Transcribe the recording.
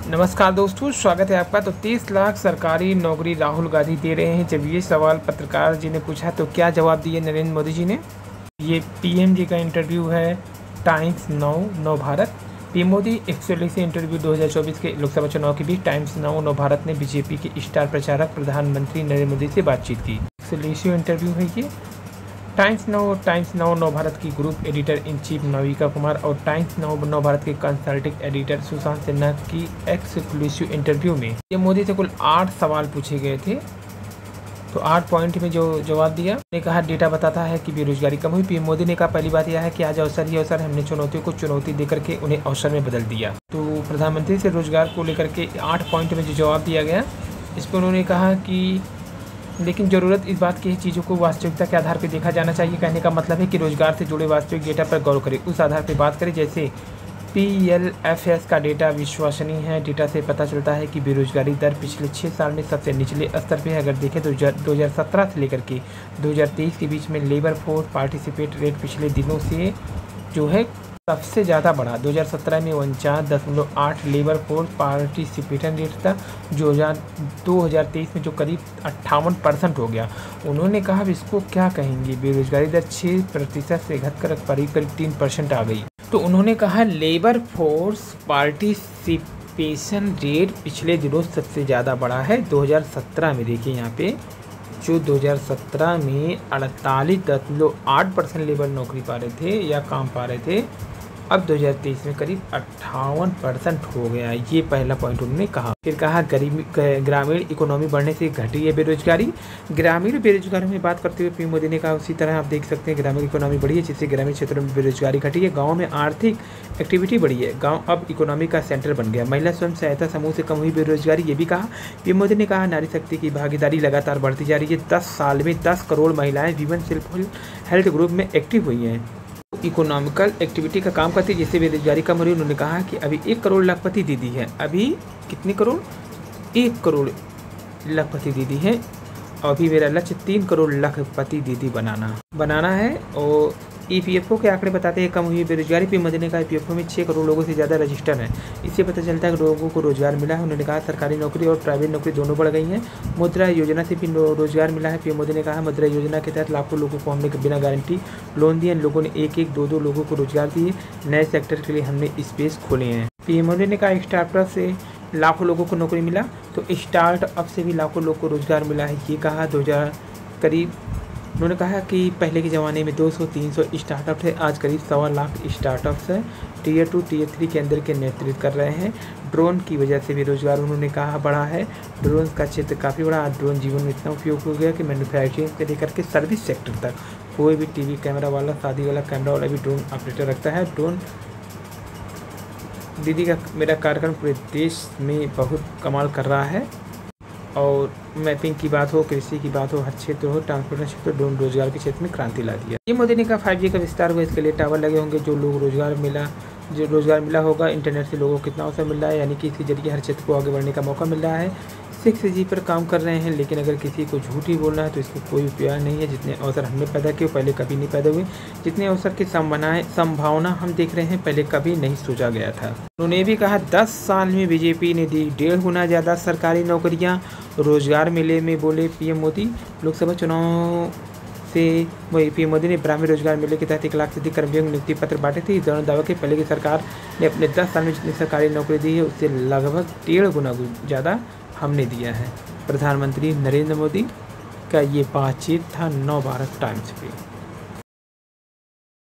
नमस्कार दोस्तों, स्वागत है आपका। तो 30 लाख सरकारी नौकरी राहुल गांधी दे रहे हैं। जब ये सवाल पत्रकार जी ने पूछा तो क्या जवाब दिए नरेंद्र मोदी जी ने। ये पीएम जी का इंटरव्यू है टाइम्स नव Bharat. PM Modi exclusive interview 2024 के लोकसभा चुनाव के बीच टाइम्स नव भारत ने बीजेपी के स्टार प्रचारक प्रधानमंत्री नरेंद्र मोदी से बातचीत की। एक्सक्लूसिव इंटरव्यू है ये। टाइम्स नव भारत की group editor in chief Navika Kumar और टाइम्स नव भारत के कंसल्टिंग एडिटर सुशांत सिन्हा की एक्सक्लूसिव इंटरव्यू में ये मोदी से कुल 8 सवाल पूछे गए थे। तो 8 पॉइंट में जो जवाब दिया, ने कहा डेटा बताता है कि बेरोजगारी कम हुई। पीएम मोदी ने कहा पहली बात यह है कि आज अवसर ही अवसर, हमने चुनौतियों को चुनौती देकर के उन्हें अवसर में बदल दिया। तो प्रधानमंत्री से रोजगार को लेकर के 8 पॉइंट में जो जवाब दिया गया, इस पर उन्होंने कहा कि लेकिन ज़रूरत इस बात की है चीज़ों को वास्तविकता के आधार पर देखा जाना चाहिए। कहने का मतलब है कि रोजगार से जुड़े वास्तविक डेटा पर गौर करें, उस आधार पर बात करें। जैसे PLFS का डेटा विश्वसनीय है। डेटा से पता चलता है कि बेरोजगारी दर पिछले 6 साल में सबसे निचले स्तर पे है। अगर देखें तो 2017 से लेकर के 2023 के बीच में लेबर फोर्स पार्टिसिपेट रेट पिछले दिनों से जो है सबसे ज़्यादा बढ़ा। 2017 में 49.8 लेबर फोर्स पार्टिसिपेशन रेट था, जो 2023 में जो करीब 58% हो गया। उन्होंने कहा अब इसको क्या कहेंगे, बेरोजगारी दर 6% से घटकर करीब 3% आ गई। तो उन्होंने कहा लेबर फोर्स पार्टिसिपेशन रेट पिछले दिनों सबसे ज़्यादा बढ़ा है। 2017 में देखिए यहाँ पे, जो 2017 में 48.8% लेबर नौकरी पा रहे थे या काम पा रहे थे, अब 2023 में करीब 58% हो गया। ये पहला पॉइंट उन्होंने कहा। फिर कहा ग्रामीण इकोनॉमी बढ़ने से घटी है बेरोजगारी। ग्रामीण बेरोजगारी में बात करते हुए पीएम मोदी ने कहा उसी तरह आप देख सकते हैं ग्रामीण इकोनॉमी बढ़ी है, जिससे ग्रामीण क्षेत्रों में बेरोजगारी घटी है। गाँव में आर्थिक एक्टिविटी बढ़ी है। गाँव अब इकोनॉमी का सेंटर बन गया। महिला स्वयं सहायता समूह से कम हुई बेरोजगारी, ये भी कहा। पीएम मोदी ने कहा नारी शक्ति की भागीदारी लगातार बढ़ती जा रही है। 10 साल में 10 करोड़ महिलाएं वीमेन सेल्फ हेल्प ग्रुप में एक्टिव हुई हैं, इकोनॉमिकल एक्टिविटी का काम करती है, जिससे बेरोजगारी कम हो रही है। उन्होंने कहा कि अभी 1 करोड़ लाखपति दीदी है। अभी कितने करोड़? 1 करोड़ लाखपति दीदी है। और अभी मेरा लक्ष्य 3 करोड़ लाखपति दीदी बनाना है। और EPFO के आंकड़े बताते हैं कम हुई बेरोजगारी। पीएम मोदी ने कहा EPFO में 6 करोड़ लोगों से ज़्यादा रजिस्टर हैं। इससे पता चलता है कि लोगों को रोजगार मिला है। उन्होंने कहा सरकारी नौकरी और प्राइवेट नौकरी दोनों बढ़ गई हैं। मुद्रा योजना से भी रोजगार मिला है। पीएम मोदी ने कहा मुद्रा योजना के तहत लाखों लोगों को हमने बिना गारंटी लोन दिए। लोगों ने 1-1, 2-2 लोगों को रोजगार दिए। नए सेक्टर के लिए हमने स्पेस खोले हैं। पीएम मोदी ने कहा स्टार्टअप से लाखों लोगों को नौकरी मिला, तो स्टार्टअप से भी लाखों लोगों को रोजगार मिला है। ये कहा 2000 करीब उन्होंने कहा कि पहले के ज़माने में 200-300 स्टार्टअप थे, आज करीब 1.25 लाख स्टार्टअप्स हैं। Tier 2 Tier 3 के अंदर के नेतृत्व कर रहे हैं। ड्रोन की वजह से भी रोजगार उन्होंने कहा बढ़ा है। ड्रोन का क्षेत्र काफ़ी बड़ा। आज ड्रोन जीवन में इतना उपयोग हो गया कि मैन्युफैक्चरिंग से लेकर के सर्विस सेक्टर तक कोई भी टीवी कैमरा वाला, शादी वाला कैमरा वाला भी ड्रोन ऑपरेटर रखता है। ड्रोन दीदी का मेरा कार्यक्रम पूरे देश में बहुत कमाल कर रहा है। और मैपिंग की बात हो, कृषि की बात हो, हर क्षेत्र हो, ट्रांसपोर्टेशन क्षेत्र, ड्रोन रोजगार के क्षेत्र में क्रांति ला दिया। ये मोदी ने कहा 5G का विस्तार हुआ, इसके लिए टावर लगे होंगे। जो रोजगार मिला होगा, इंटरनेट से लोगों को कितना अवसर मिल रहा है, यानी कि इसके जरिए हर क्षेत्र को आगे बढ़ने का मौका मिल रहा है। 6G पर काम कर रहे हैं, लेकिन अगर किसी को झूठ ही बोलना है तो इसको कोई उपाय नहीं है। जितने अवसर हमने पैदा किए पहले कभी नहीं पैदा हुए। जितने अवसर की संभावना हम देख रहे हैं पहले कभी नहीं सोचा गया था। उन्होंने भी कहा 10 साल में बीजेपी ने दी 1.5 गुना ज़्यादा सरकारी नौकरियां। रोजगार मेले में बोले पीएम मोदी। लोकसभा चुनाव से वही पीएम मोदी ने ब्राह्मण रोजगार मेले के तहत 1 लाख से अधिक कर्मियों को नियुक्ति पत्र बांटे थे। इस दौरान दावा कि पहले की सरकार ने अपने 10 साल में जितनी सरकारी नौकरी दी है उससे लगभग 1.5 गुना ज़्यादा हमने दिया है। प्रधानमंत्री नरेंद्र मोदी का ये बातचीत था नव भारत टाइम्स पे।